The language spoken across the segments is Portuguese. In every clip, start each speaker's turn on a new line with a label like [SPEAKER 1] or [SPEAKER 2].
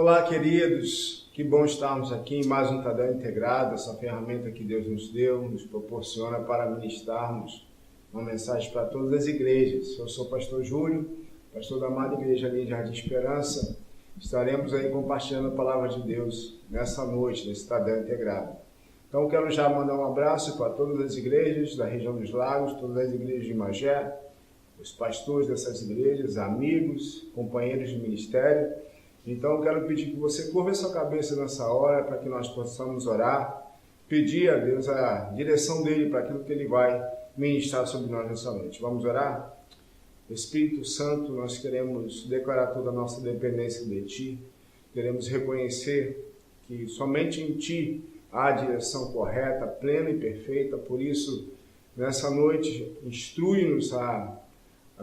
[SPEAKER 1] Olá, queridos, que bom estarmos aqui em mais um Tadel Integrado, essa ferramenta que Deus nos deu, nos proporciona para ministrarmos uma mensagem para todas as igrejas. Eu sou o pastor Júlio, pastor da amada Igreja ali de Jardim Esperança. Estaremos aí compartilhando a palavra de Deus nessa noite, nesse Tadel Integrado. Então, quero já mandar um abraço para todas as igrejas da região dos Lagos, todas as igrejas de Magé, os pastores dessas igrejas, amigos, companheiros de ministério. Então, quero pedir que você curva a sua cabeça nessa hora para que nós possamos orar, pedir a Deus a direção dele para aquilo que ele vai ministrar sobre nós nessa noite. Vamos orar? Espírito Santo, nós queremos declarar toda a nossa dependência de Ti, queremos reconhecer que somente em Ti há a direção correta, plena e perfeita. Por isso, nessa noite, instrui-nos a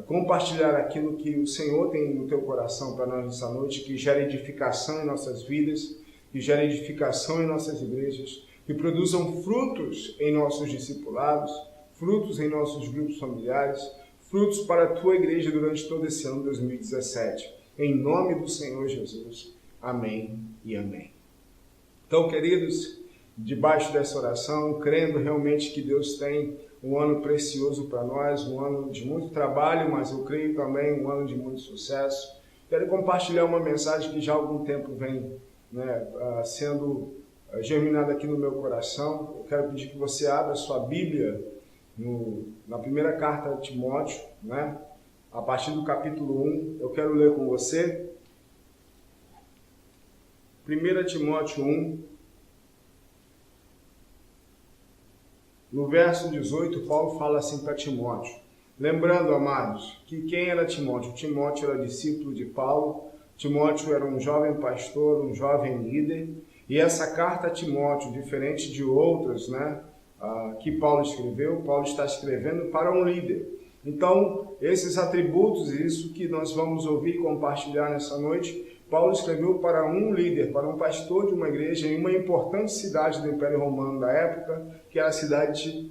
[SPEAKER 1] compartilhar aquilo que o Senhor tem no teu coração para nós nessa noite, que gera edificação em nossas vidas, que gera edificação em nossas igrejas, que produzam frutos em nossos discipulados, frutos em nossos grupos familiares, frutos para a tua igreja durante todo esse ano 2017. Em nome do Senhor Jesus. Amém e amém. Então, queridos, debaixo dessa oração, crendo realmente que Deus tem um ano precioso para nós, um ano de muito trabalho, mas eu creio também um ano de muito sucesso. Quero compartilhar uma mensagem que já há algum tempo vem sendo germinada aqui no meu coração. Eu quero pedir que você abra sua Bíblia na primeira carta de Timóteo, a partir do capítulo 1. Eu quero ler com você. 1 Timóteo 1. No verso 18, Paulo fala assim para Timóteo. Lembrando, amados, que quem era Timóteo? Timóteo era discípulo de Paulo. Timóteo era um jovem pastor, um jovem líder. E essa carta a Timóteo, diferente de outras, que Paulo escreveu, Paulo está escrevendo para um líder. Então, esses atributos, isso que nós vamos ouvir e compartilhar nessa noite, Paulo escreveu para um líder, para um pastor de uma igreja em uma importante cidade do Império Romano da época, que era a cidade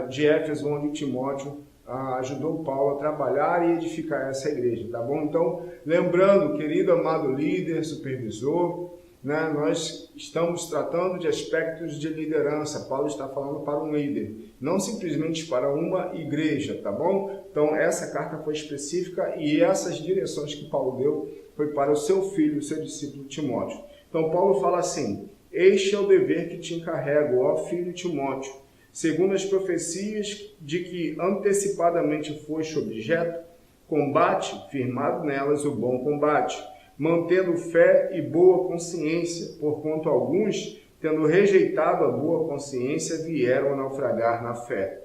[SPEAKER 1] de Éfeso, onde Timóteo ajudou Paulo a trabalhar e edificar essa igreja, tá bom? Então, lembrando, querido amado líder, supervisor, nós estamos tratando de aspectos de liderança. Paulo está falando para um líder, não simplesmente para uma igreja, tá bom? Então, essa carta foi específica e essas direções que Paulo deu foi para o seu filho, o seu discípulo Timóteo. Então, Paulo fala assim: este é o dever que te encarrego, ó filho Timóteo, segundo as profecias de que antecipadamente foste objeto, combate, firmado nelas o bom combate, mantendo fé e boa consciência, porquanto alguns, tendo rejeitado a boa consciência, vieram a naufragar na fé.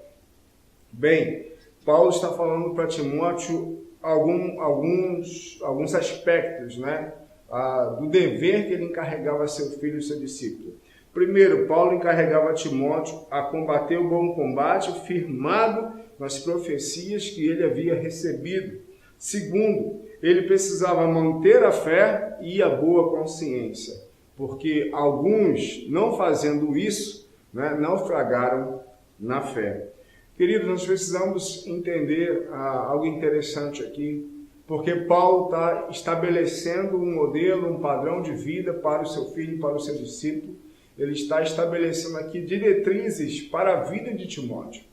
[SPEAKER 1] Bem, Paulo está falando para Timóteo alguns aspectos do dever que ele encarregava a seu filho e seu discípulo. Primeiro, Paulo encarregava Timóteo a combater o bom combate, firmado nas profecias que ele havia recebido. Segundo, ele precisava manter a fé e a boa consciência, porque alguns, não fazendo isso, naufragaram na fé. Queridos, nós precisamos entender algo interessante aqui, porque Paulo está estabelecendo um modelo, um padrão de vida para o seu filho e para o seu discípulo. Ele está estabelecendo aqui diretrizes para a vida de Timóteo.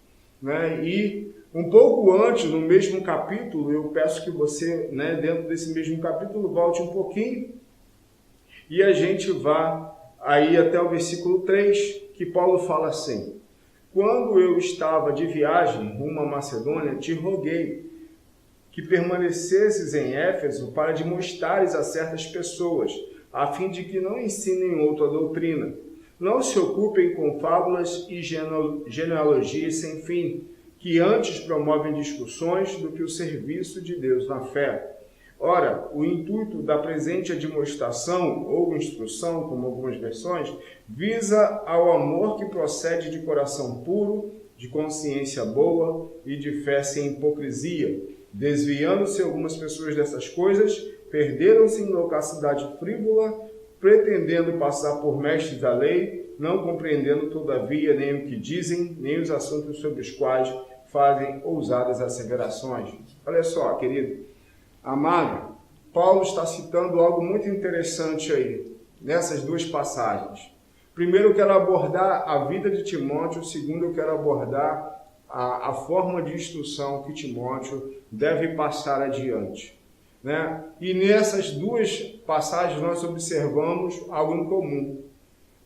[SPEAKER 1] E um pouco antes, no mesmo capítulo, eu peço que você, dentro desse mesmo capítulo, volte um pouquinho e a gente vá aí até o versículo 3, que Paulo fala assim: quando eu estava de viagem rumo à Macedônia, te roguei que permanecesses em Éfeso para demonstrares a certas pessoas, a fim de que não ensinem outra doutrina. Não se ocupem com fábulas e genealogias sem fim, que antes promovem discussões do que o serviço de Deus na fé. Ora, o intuito da presente admoestação, ou instrução, como algumas versões, visa ao amor que procede de coração puro, de consciência boa e de fé sem hipocrisia. Desviando-se algumas pessoas dessas coisas, perderam-se em loquacidade frívola, pretendendo passar por mestres da lei, não compreendendo, todavia, nem o que dizem, nem os assuntos sobre os quais fazem ousadas asseverações. Olha só, querido, amado, Paulo está citando algo muito interessante aí, nessas duas passagens. Primeiro, eu quero abordar a vida de Timóteo. Segundo, eu quero abordar a forma de instrução que Timóteo deve passar adiante, né? E nessas duas passagens nós observamos algo em comum,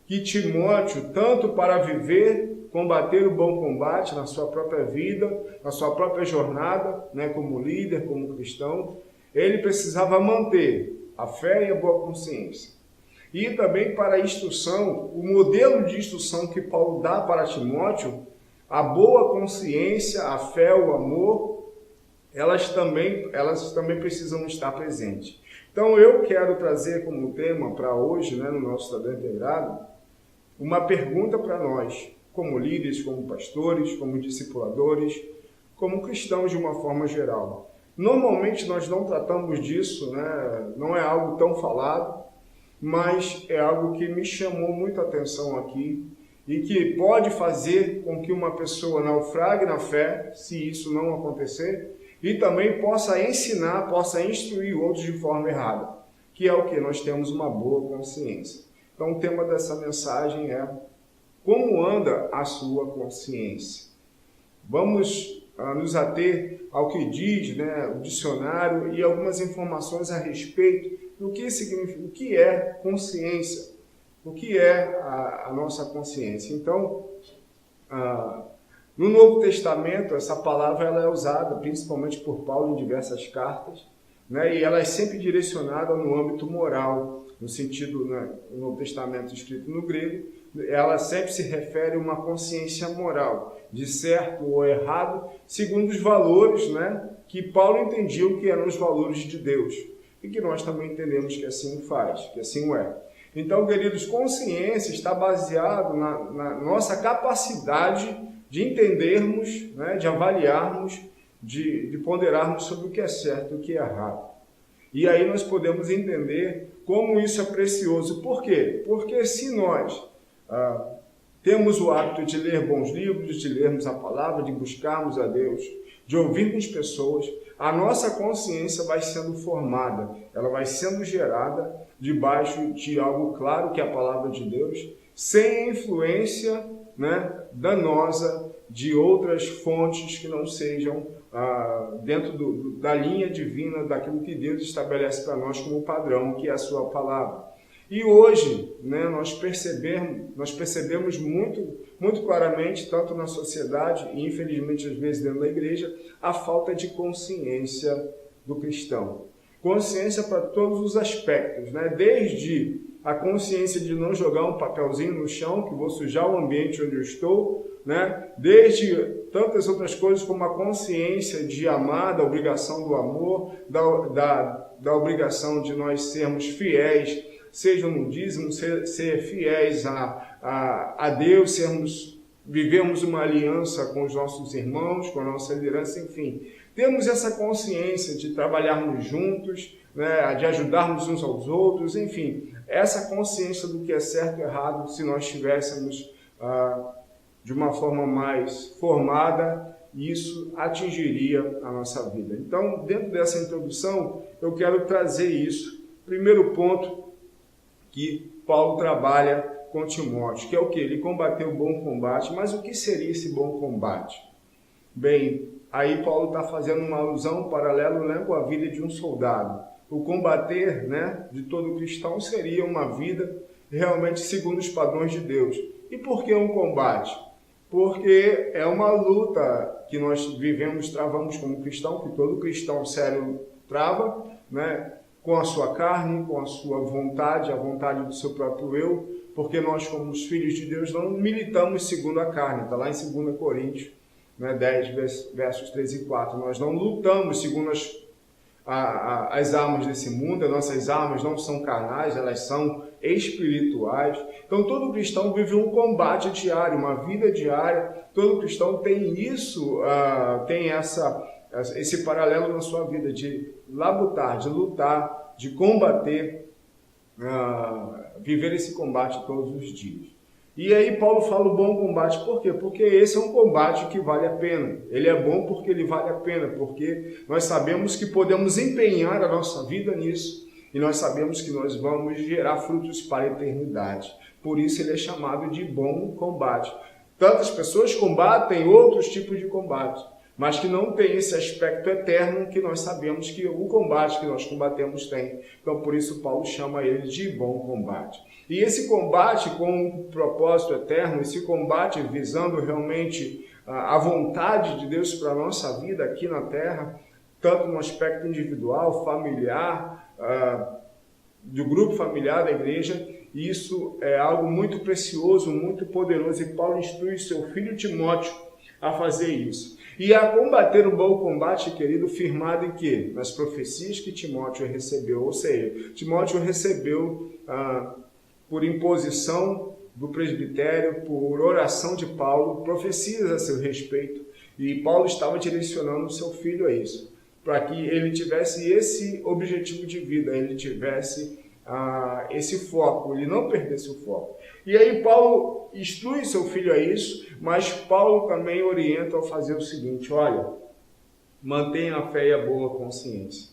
[SPEAKER 1] que Timóteo, tanto para viver, combater o bom combate na sua própria vida, na sua própria jornada, né, como líder, como cristão, ele precisava manter a fé e a boa consciência. E também para a instrução, o modelo de instrução que Paulo dá para Timóteo, a boa consciência, a fé, o amor, elas também precisam estar presentes. Então eu quero trazer como tema para hoje, né, no nosso Estadão Integrado, uma pergunta para nós, como líderes, como pastores, como discipuladores, como cristãos de uma forma geral. Normalmente nós não tratamos disso, né? Não é algo tão falado, mas é algo que me chamou muita atenção aqui e que pode fazer com que uma pessoa naufrague na fé, se isso não acontecer, e também possa ensinar, possa instruir outros de forma errada, que é o que? Nós temos uma boa consciência. Então o tema dessa mensagem é: como anda a sua consciência? Vamos nos ater ao que diz, né, o dicionário e algumas informações a respeito do que significa, o que é consciência, o que é a nossa consciência. Então, no Novo Testamento, essa palavra ela é usada principalmente por Paulo em diversas cartas, né, e ela é sempre direcionada no âmbito moral, no sentido, né, no Novo Testamento escrito no grego, ela sempre se refere a uma consciência moral, de certo ou errado, segundo os valores, né, que Paulo entendia que eram os valores de Deus, e que nós também entendemos que assim faz, que assim é. Então, queridos, consciência está baseado na nossa capacidade de entendermos, né, de avaliarmos, de ponderarmos sobre o que é certo e o que é errado. E aí nós podemos entender como isso é precioso. Por quê? Porque se nós temos o hábito de ler bons livros, de lermos a palavra, de buscarmos a Deus, de ouvirmos pessoas, a nossa consciência vai sendo formada, ela vai sendo gerada debaixo de algo claro que é a palavra de Deus, sem a influência, né, danosa de outras fontes que não sejam dentro da linha divina, daquilo que Deus estabelece para nós como padrão, que é a sua palavra. E hoje, né, nós percebemos muito claramente, tanto na sociedade e infelizmente às vezes dentro da igreja, a falta de consciência do cristão. Consciência para todos os aspectos, né? Desde a consciência de não jogar um papelzinho no chão, que vou sujar o ambiente onde eu estou, né? Desde tantas outras coisas, como a consciência de amar, da obrigação do amor, da obrigação de nós sermos fiéis, seja no dízimo, ser fiéis a Deus, vivemos uma aliança com os nossos irmãos, com a nossa liderança, enfim. Temos essa consciência de trabalharmos juntos, né, de ajudarmos uns aos outros, enfim. Essa consciência do que é certo e errado, se nós tivéssemos de uma forma mais formada, isso atingiria a nossa vida. Então, dentro dessa introdução, eu quero trazer isso. Primeiro ponto que Paulo trabalha com Timóteo, que é o que? Ele combateu o bom combate, mas o que seria esse bom combate? Bem, aí Paulo está fazendo uma alusão, um paralelo, né, com a vida de um soldado. O combater, né, de todo cristão seria uma vida realmente segundo os padrões de Deus. E por que um combate? Porque é uma luta que nós travamos como cristão, que todo cristão sério trava, né, com a sua carne, com a sua vontade, a vontade do seu próprio eu, porque nós, como os filhos de Deus, não militamos segundo a carne. Está lá em 2 Coríntios, né, 10, versos 3 e 4. Nós não lutamos segundo as armas desse mundo, as nossas armas não são carnais, elas são espirituais. Então todo cristão vive um combate diário, uma vida diária. Todo cristão tem isso, tem esse paralelo na sua vida, de labutar, de lutar, de combater, viver esse combate todos os dias. E aí Paulo fala o bom combate, por quê? Porque esse é um combate que vale a pena. Ele é bom porque ele vale a pena, porque nós sabemos que podemos empenhar a nossa vida nisso e nós sabemos que nós vamos gerar frutos para a eternidade. Por isso ele é chamado de bom combate. Tantas pessoas combatem outros tipos de combate, mas que não tem esse aspecto eterno que nós sabemos que o combate que nós combatemos tem. Então por isso Paulo chama ele de bom combate. E esse combate com um propósito eterno, esse combate visando realmente a vontade de Deus para a nossa vida aqui na terra, tanto no aspecto individual, familiar, do grupo familiar da igreja, isso é algo muito precioso, muito poderoso, e Paulo instrui seu filho Timóteo a fazer isso. E a combater o bom combate, querido, firmado em quê? Nas profecias que Timóteo recebeu, ou seja, Timóteo recebeu por imposição do presbitério, por oração de Paulo, profecias a seu respeito. E Paulo estava direcionando o seu filho a isso, para que ele tivesse esse objetivo de vida, ele tivesse esse foco, ele não perdesse o foco. E aí Paulo instrui seu filho a isso, mas Paulo também orienta ao fazer o seguinte: olha, mantenha a fé e a boa consciência.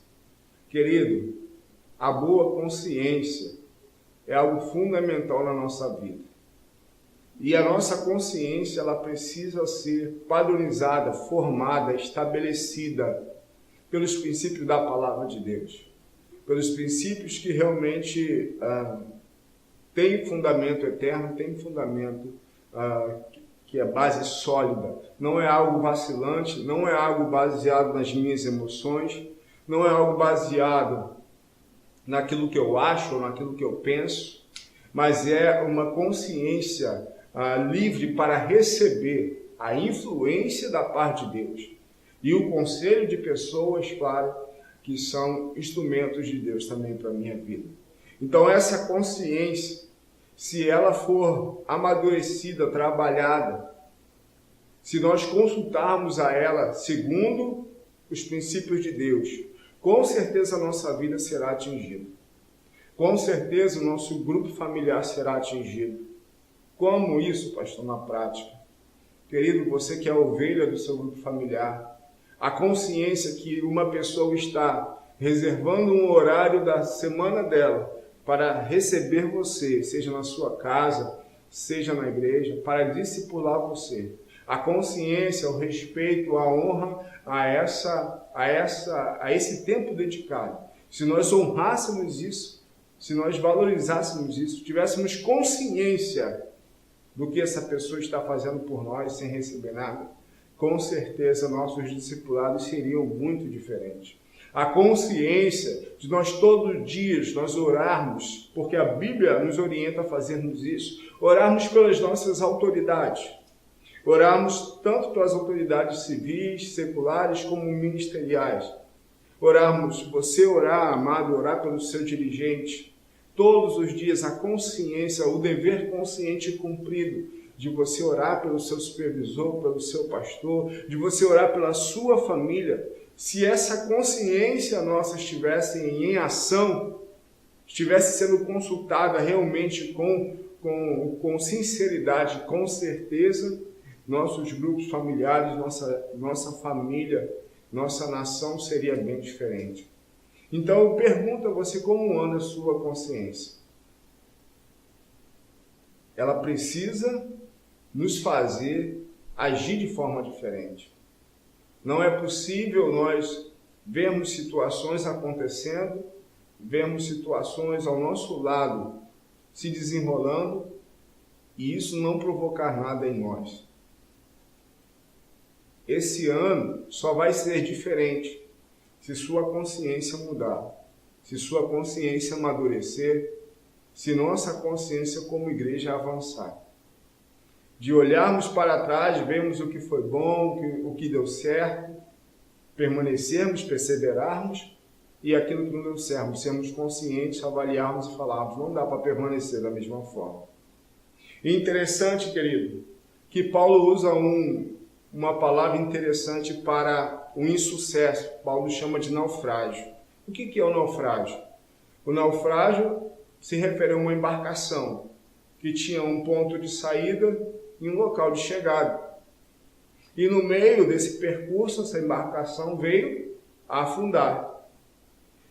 [SPEAKER 1] Querido, a boa consciência é algo fundamental na nossa vida. E a nossa consciência, ela precisa ser padronizada, formada, estabelecida pelos princípios da palavra de Deus. Pelos princípios que realmente têm fundamento eterno, têm fundamento que é base sólida. Não é algo vacilante, não é algo baseado nas minhas emoções, não é algo baseado naquilo que eu acho ou naquilo que eu penso, mas é uma consciência livre para receber a influência da parte de Deus e o conselho de pessoas, claro, que são instrumentos de Deus também para a minha vida. Então essa consciência, se ela for amadurecida, trabalhada, se nós consultarmos a ela segundo os princípios de Deus, com certeza a nossa vida será atingida. Com certeza o nosso grupo familiar será atingido. Como isso, pastor, na prática? Querido, você que é a ovelha do seu grupo familiar, a consciência que uma pessoa está reservando um horário da semana dela para receber você, seja na sua casa, seja na igreja, para discipular você. A consciência, o respeito, a honra a esse tempo dedicado. Se nós honrássemos isso, se nós valorizássemos isso, tivéssemos consciência do que essa pessoa está fazendo por nós sem receber nada, com certeza nossos discipulados seriam muito diferentes. A consciência de nós todos os dias nós orarmos, porque a Bíblia nos orienta a fazermos isso, orarmos pelas nossas autoridades. Orarmos tanto pelas autoridades civis, seculares, como ministeriais. Orarmos, você orar, amado, orar pelo seu dirigente. Todos os dias a consciência, o dever consciente cumprido de você orar pelo seu supervisor, pelo seu pastor, de você orar pela sua família. Se essa consciência nossa estivesse em ação, estivesse sendo consultada realmente com sinceridade, com certeza, nossos grupos familiares, nossa família, nossa nação seria bem diferente. Então eu pergunto a você, como anda a sua consciência? Ela precisa nos fazer agir de forma diferente. Não é possível nós vermos situações acontecendo, vermos situações ao nosso lado se desenrolando e isso não provocar nada em nós. Esse ano só vai ser diferente se sua consciência mudar, se sua consciência amadurecer, se nossa consciência como igreja avançar. De olharmos para trás, vermos o que foi bom, o que deu certo, permanecermos, perseverarmos, e aquilo que não deu certo, sermos conscientes, avaliarmos e falarmos, não dá para permanecer da mesma forma. E interessante, querido, que Paulo usa uma palavra interessante para o insucesso. Paulo chama de naufrágio. O que é o naufrágio? O naufrágio se refere a uma embarcação que tinha um ponto de saída e um local de chegada. E no meio desse percurso, essa embarcação veio a afundar.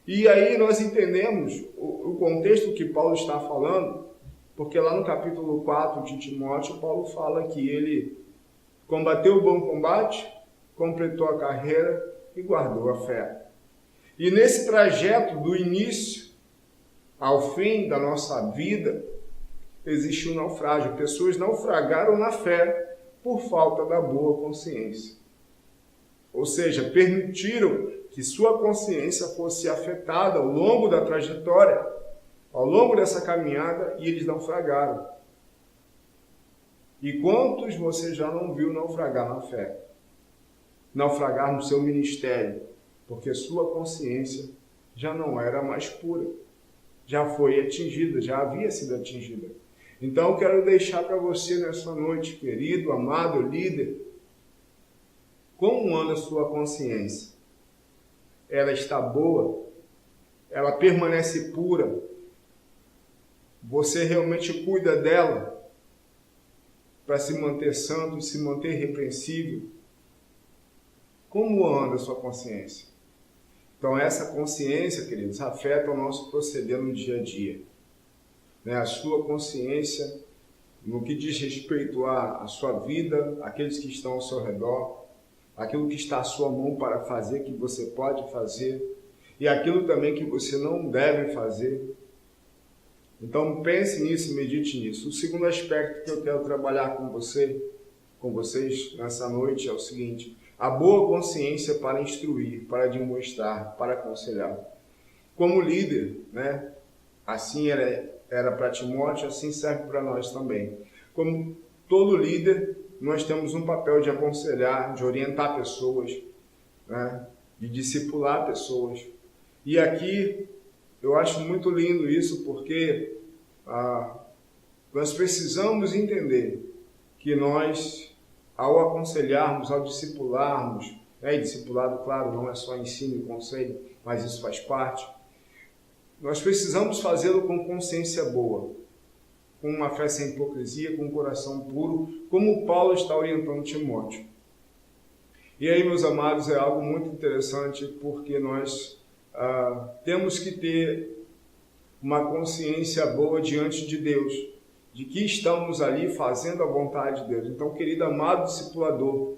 [SPEAKER 1] E aí nós entendemos o contexto que Paulo está falando, porque lá no capítulo 4 de Timóteo, Paulo fala que ele combateu o bom combate, completou a carreira e guardou a fé. E nesse trajeto do início ao fim da nossa vida, existe um naufrágio. Pessoas naufragaram na fé por falta da boa consciência. Ou seja, permitiram que sua consciência fosse afetada ao longo da trajetória, ao longo dessa caminhada, e eles naufragaram. E quantos você já não viu naufragar na fé? Naufragar no seu ministério, porque sua consciência já não era mais pura. Já foi atingida, já havia sido atingida. Então eu quero deixar para você nessa noite, querido, amado líder, como anda a sua consciência? Ela está boa? Ela permanece pura? Você realmente cuida dela para se manter santo, se manter irrepreensível? Como anda a sua consciência? Então essa consciência, queridos, afeta o nosso proceder no dia a dia. A sua consciência no que diz respeito à sua vida, aqueles que estão ao seu redor, aquilo que está à sua mão para fazer, que você pode fazer, e aquilo também que você não deve fazer. Então pense nisso, medite nisso. O segundo aspecto que eu quero trabalhar com vocês nessa noite é o seguinte: a boa consciência para instruir, para demonstrar, para aconselhar. Como líder, assim era para Timóteo, assim serve para nós também. Como todo líder, nós temos um papel de aconselhar, de orientar pessoas, de discipular pessoas. E aqui eu acho muito lindo isso, porque nós precisamos entender que nós, ao aconselharmos, ao discipularmos, e discipulado, claro, não é só ensino e conselho, mas isso faz parte, nós precisamos fazê-lo com consciência boa, com uma fé sem hipocrisia, com um coração puro, como Paulo está orientando Timóteo. E aí, meus amados, é algo muito interessante, porque nós temos que ter uma consciência boa diante de Deus, de que estamos ali fazendo a vontade de Deus. Então, querido amado discipulador,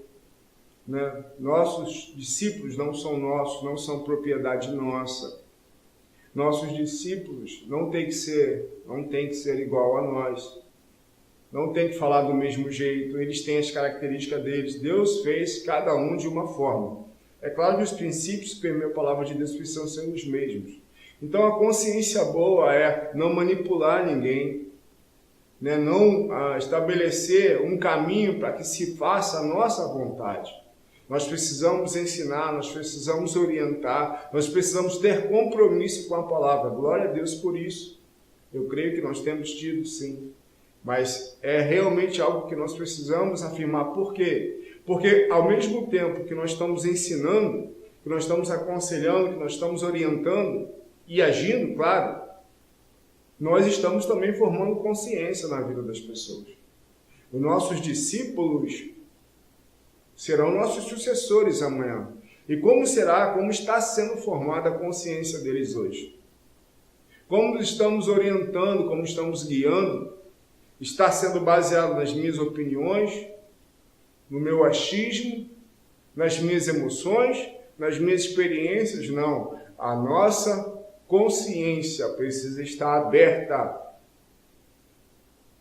[SPEAKER 1] nossos discípulos não são nossos, não são propriedade nossa. Nossos discípulos não tem que ser igual a nós. Não tem que falar do mesmo jeito, eles têm as características deles. Deus fez cada um de uma forma. É claro que os princípios que permeiam a palavra de Deus precisam ser os mesmos. Então a consciência boa é não manipular ninguém, não estabelecer um caminho para que se faça a nossa vontade. Nós precisamos ensinar, nós precisamos orientar, nós precisamos ter compromisso com a palavra. Glória a Deus por isso. Eu creio que nós temos tido, sim. Mas é realmente algo que nós precisamos afirmar. Por quê? Porque ao mesmo tempo que nós estamos ensinando, que nós estamos aconselhando, que nós estamos orientando e agindo, claro, nós estamos também formando consciência na vida das pessoas. Os nossos discípulos serão nossos sucessores amanhã. E como está sendo formada a consciência deles hoje? Como estamos orientando, como estamos guiando? Está sendo baseado nas minhas opiniões, no meu achismo, nas minhas emoções, nas minhas experiências? Não. A nossa consciência precisa estar aberta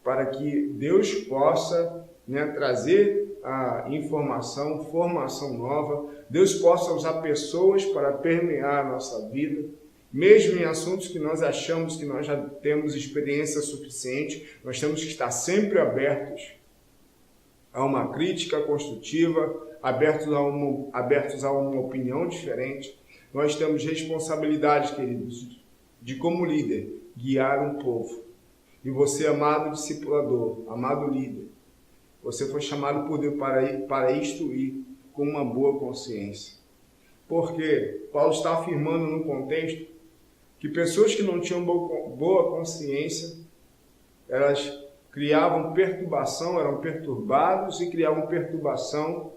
[SPEAKER 1] para que Deus possa trazer a informação, formação nova. Deus possa usar pessoas para permear a nossa vida, mesmo em assuntos que nós achamos que nós já temos experiência suficiente. Nós temos que estar sempre abertos a uma crítica construtiva, abertos a uma opinião diferente. Nós temos responsabilidade, queridos, de como líder, guiar um povo. E você, amado discipulador, amado líder, você foi chamado por Deus para instruir com uma boa consciência. Porque Paulo está afirmando no contexto que pessoas que não tinham boa consciência, elas criavam perturbação, eram perturbados e criavam perturbação.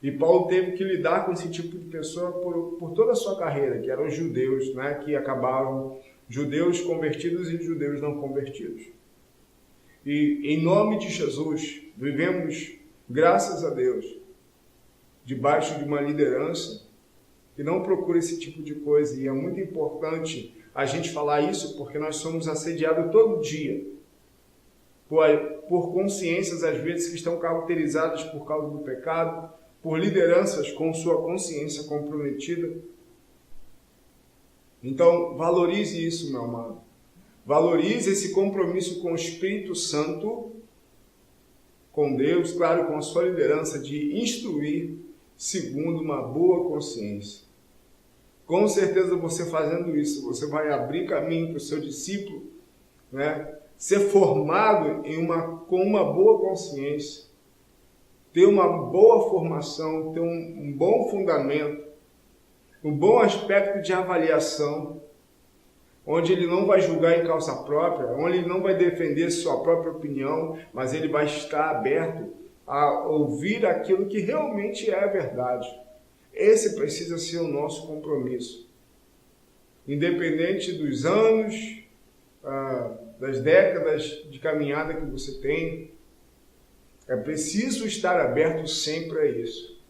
[SPEAKER 1] E Paulo teve que lidar com esse tipo de pessoa por toda a sua carreira, que eram os judeus, né, que acabavam judeus convertidos e judeus não convertidos. E em nome de Jesus, vivemos, graças a Deus, debaixo de uma liderança que não procura esse tipo de coisa. E é muito importante a gente falar isso, porque nós somos assediados todo dia por consciências, às vezes, que estão caracterizadas por causa do pecado, por lideranças com sua consciência comprometida. Então, valorize isso, meu amado. Valorize esse compromisso com o Espírito Santo, com Deus, claro, com a sua liderança, de instruir segundo uma boa consciência. Com certeza, você fazendo isso, você vai abrir caminho para o seu discípulo, né, ser formado com uma boa consciência, ter uma boa formação, ter um bom fundamento, um bom aspecto de avaliação, onde ele não vai julgar em causa própria, onde ele não vai defender sua própria opinião, mas ele vai estar aberto a ouvir aquilo que realmente é a verdade. Esse precisa ser o nosso compromisso. Independente dos anos, das décadas de caminhada que você tem, é preciso estar aberto sempre a isso.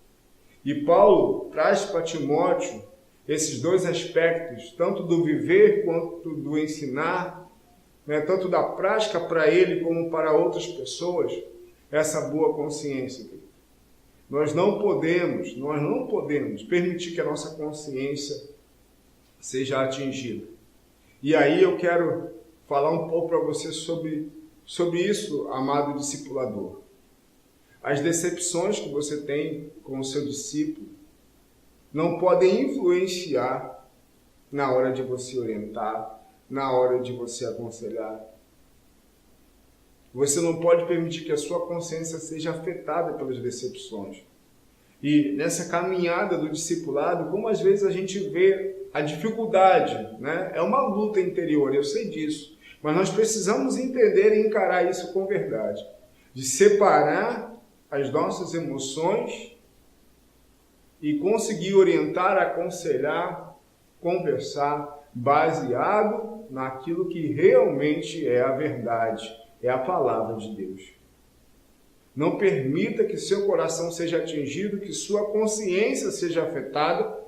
[SPEAKER 1] E Paulo traz para Timóteo esses dois aspectos, tanto do viver quanto do ensinar, né, tanto da prática para ele como para outras pessoas, essa boa consciência. Nós não podemos permitir que a nossa consciência seja atingida. E aí eu quero falar um pouco para você sobre isso, amado discipulador. As decepções que você tem com o seu discípulo não podem influenciar na hora de você orientar, na hora de você aconselhar. Você não pode permitir que a sua consciência seja afetada pelas decepções. E nessa caminhada do discipulado, como às vezes a gente vê a dificuldade, né? É uma luta interior, eu sei disso. Mas nós precisamos entender e encarar isso com verdade. De separar as nossas emoções e conseguir orientar, aconselhar, conversar, baseado naquilo que realmente é a verdade, é a palavra de Deus. Não permita que seu coração seja atingido, que sua consciência seja afetada,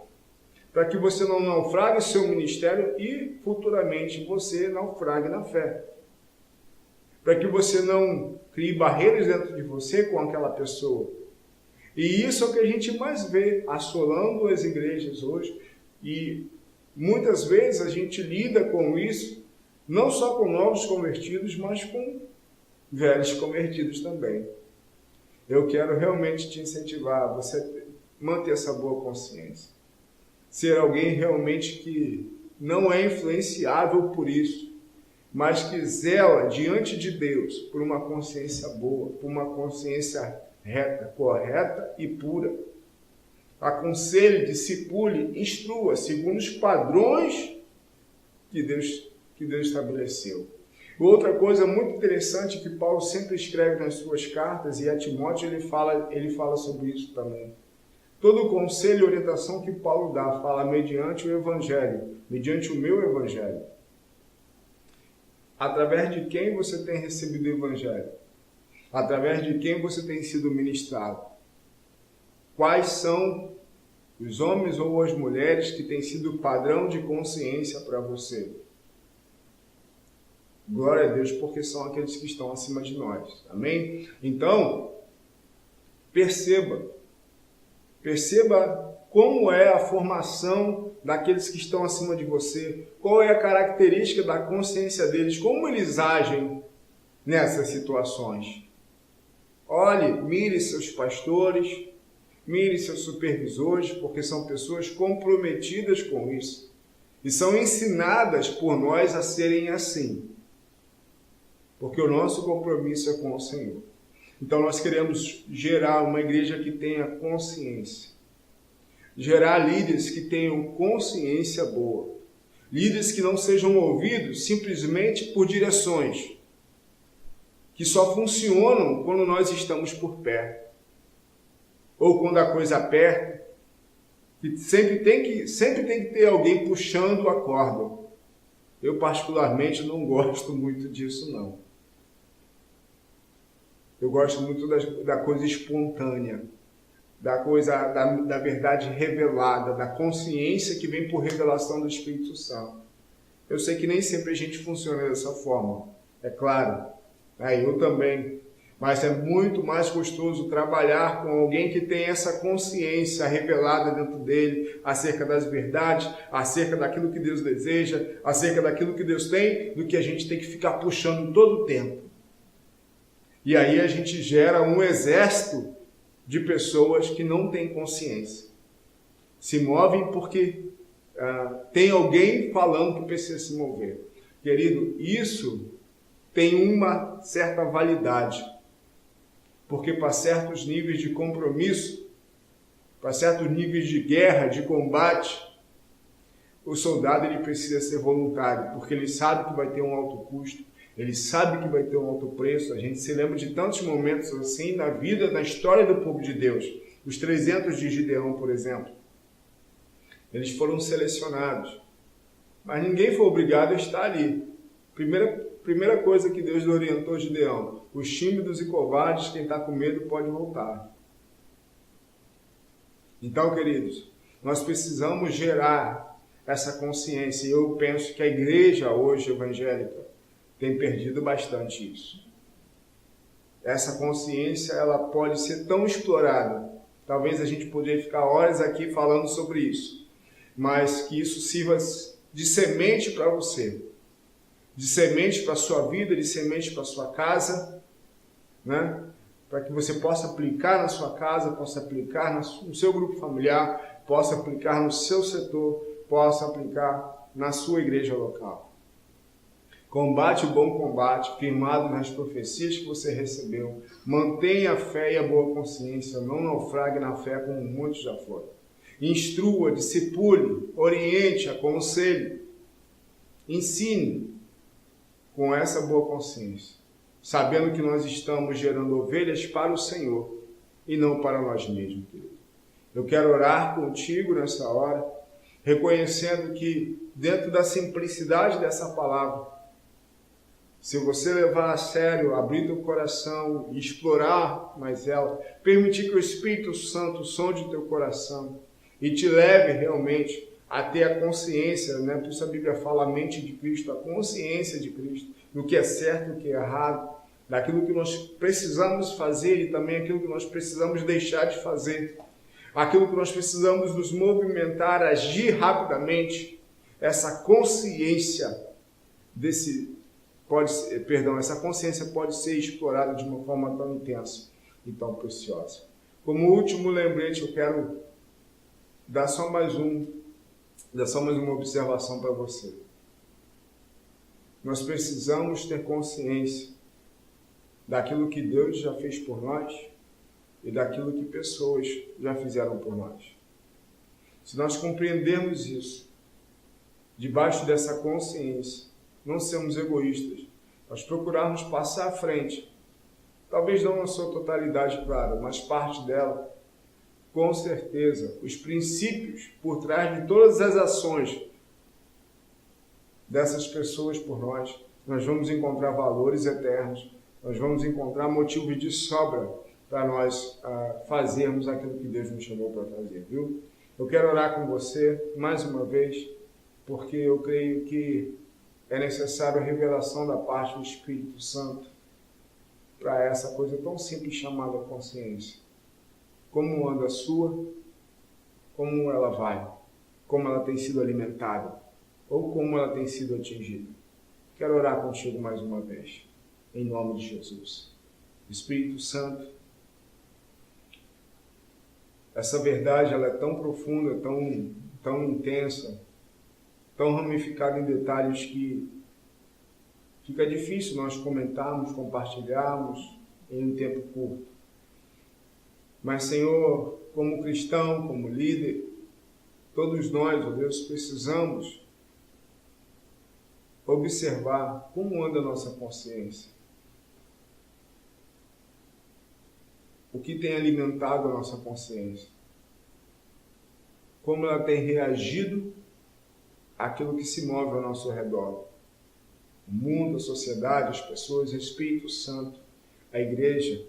[SPEAKER 1] para que você não naufrague seu ministério e futuramente você naufrague na fé. Para que você não crie barreiras dentro de você com aquela pessoa. E isso é o que a gente mais vê assolando as igrejas hoje. E muitas vezes a gente lida com isso, não só com novos convertidos, mas com velhos convertidos também. Eu quero realmente te incentivar a você manter essa boa consciência. Ser alguém realmente que não é influenciável por isso, mas que zela diante de Deus por uma consciência boa, por uma consciência reta, correta e pura. Aconselhe, discipule, instrua, segundo os padrões que Deus estabeleceu. Outra coisa muito interessante que Paulo sempre escreve nas suas cartas, e a Timóteo ele fala sobre isso também. Todo o conselho e orientação que Paulo dá, fala mediante o Evangelho, mediante o meu Evangelho. Através de quem você tem recebido o Evangelho? Através de quem você tem sido ministrado? Quais são os homens ou as mulheres que têm sido padrão de consciência para você? Glória a Deus, porque são aqueles que estão acima de nós. Amém? Então, perceba como é a formação daqueles que estão acima de você, qual é a característica da consciência deles, como eles agem nessas situações. Olhe, mire seus pastores, mire seus supervisores, porque são pessoas comprometidas com isso e são ensinadas por nós a serem assim, porque o nosso compromisso é com o Senhor. Então nós queremos gerar uma igreja que tenha consciência, gerar líderes que tenham consciência boa, líderes que não sejam movidos simplesmente por direções, que só funcionam quando nós estamos por perto. Ou quando a coisa aperta, que sempre tem que ter alguém puxando a corda. Eu, particularmente, não gosto muito disso, não. Eu gosto muito da coisa espontânea, da verdade revelada, da consciência que vem por revelação do Espírito Santo. Eu sei que nem sempre a gente funciona dessa forma, é claro. Eu também. Mas é muito mais gostoso trabalhar com alguém que tem essa consciência revelada dentro dele acerca das verdades, acerca daquilo que Deus deseja, acerca daquilo que Deus tem, do que a gente tem que ficar puxando todo o tempo. E aí a gente gera um exército de pessoas que não têm consciência. Se movem porque tem alguém falando que precisa se mover. Querido, isso tem uma certa validade. Porque para certos níveis de compromisso, para certos níveis de guerra, de combate, o soldado ele precisa ser voluntário, porque ele sabe que vai ter um alto custo, ele sabe que vai ter um alto preço. A gente se lembra de tantos momentos assim na vida, na história do povo de Deus. Os 300 de Gideão, por exemplo. Eles foram selecionados, mas ninguém foi obrigado a estar ali. Primeira coisa que Deus orientou Gideão: os tímidos e covardes, quem está com medo pode voltar. Então, queridos, nós precisamos gerar essa consciência. E eu penso que a igreja hoje evangélica tem perdido bastante isso. Essa consciência, ela pode ser tão explorada. Talvez a gente poderia ficar horas aqui falando sobre isso. Mas que isso sirva de semente para você. De semente para a sua vida, de semente para a sua casa, né? Para que você possa aplicar na sua casa, possa aplicar no seu grupo familiar, possa aplicar no seu setor, possa aplicar na sua igreja local. Combate o bom combate, firmado nas profecias que você recebeu. Mantenha a fé e a boa consciência, não naufrague na fé como muitos já foram. Instrua, discipule, oriente, aconselhe, ensine com essa boa consciência, sabendo que nós estamos gerando ovelhas para o Senhor e não para nós mesmos, querido. Eu quero orar contigo nessa hora, reconhecendo que dentro da simplicidade dessa palavra, se você levar a sério, abrir teu coração e explorar mais ela, permitir que o Espírito Santo sonde o teu coração e te leve realmente a ter a consciência, né? Por isso a Bíblia fala a mente de Cristo, a consciência de Cristo, do que é certo e do que é errado, daquilo que nós precisamos fazer e também aquilo que nós precisamos deixar de fazer, aquilo que nós precisamos nos movimentar, agir rapidamente. Essa consciência essa consciência pode ser explorada de uma forma tão intensa e tão preciosa. Como último lembrete, eu quero dar só mais uma observação para você. Nós precisamos ter consciência daquilo que Deus já fez por nós e daquilo que pessoas já fizeram por nós. Se nós compreendermos isso, debaixo dessa consciência, não sermos egoístas, nós procurarmos passar à frente, talvez não na sua totalidade, claro, mas parte dela, com certeza, os princípios por trás de todas as ações dessas pessoas por nós vamos encontrar valores eternos, nós vamos encontrar motivos de sobra para nós fazermos aquilo que Deus nos chamou para fazer, viu? Eu quero orar com você mais uma vez, porque eu creio que é necessário a revelação da parte do Espírito Santo para essa coisa tão simples chamada consciência. Como anda a sua, como ela vai, como ela tem sido alimentada, ou como ela tem sido atingida. Quero orar contigo mais uma vez, em nome de Jesus. Espírito Santo, essa verdade ela é tão profunda, tão intensa, tão ramificada em detalhes que fica difícil nós comentarmos, compartilharmos em um tempo curto. Mas, Senhor, como cristão, como líder, todos nós, ó Deus, precisamos observar como anda a nossa consciência. o que tem alimentado a nossa consciência, como ela tem reagido àquilo que se move ao nosso redor. O mundo, a sociedade, as pessoas, o Espírito Santo, a igreja.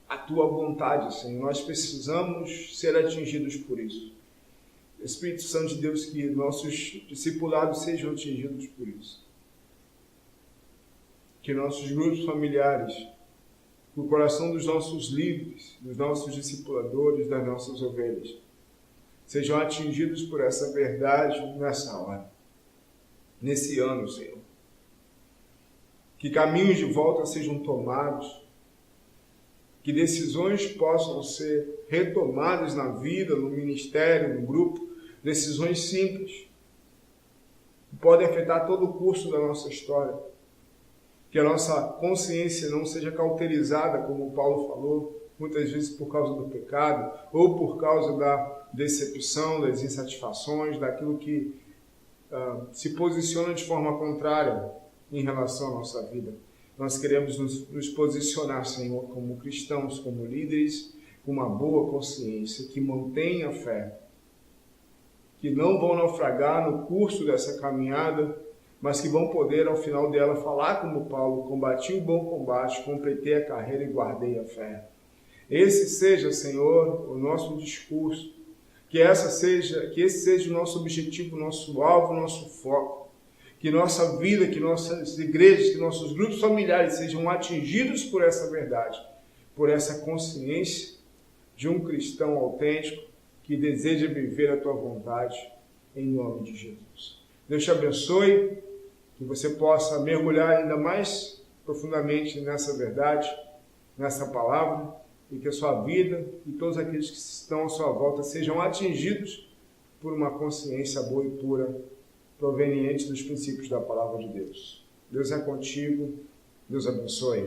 [SPEAKER 1] A tua vontade, Senhor. Nós precisamos ser atingidos por isso. Espírito Santo de Deus, que nossos discipulados sejam atingidos por isso. Que nossos grupos familiares, o coração dos nossos líderes, dos nossos discipuladores, das nossas ovelhas, sejam atingidos por essa verdade nessa hora, nesse ano, Senhor. Que caminhos de volta sejam tomados, que decisões possam ser retomadas na vida, no ministério, no grupo, decisões simples, que podem afetar todo o curso da nossa história. Que a nossa consciência não seja cauterizada, como Paulo falou, muitas vezes por causa do pecado, ou por causa da decepção, das insatisfações, daquilo que se posiciona de forma contrária em relação à nossa vida. Nós queremos nos posicionar, Senhor, como cristãos, como líderes, com uma boa consciência, que mantém a fé, que não vão naufragar no curso dessa caminhada, mas que vão poder, ao final dela, falar como Paulo: combati o bom combate, completei a carreira e guardei a fé. Esse seja, Senhor, o nosso discurso, que esse seja o nosso objetivo, nosso alvo, nosso foco. Que nossa vida, que nossas igrejas, que nossos grupos familiares sejam atingidos por essa verdade, por essa consciência de um cristão autêntico que deseja viver a tua vontade, em nome de Jesus. Deus te abençoe, que você possa mergulhar ainda mais profundamente nessa verdade, nessa palavra, e que a sua vida e todos aqueles que estão à sua volta sejam atingidos por uma consciência boa e pura, proveniente dos princípios da palavra de Deus. Deus é contigo, Deus abençoe.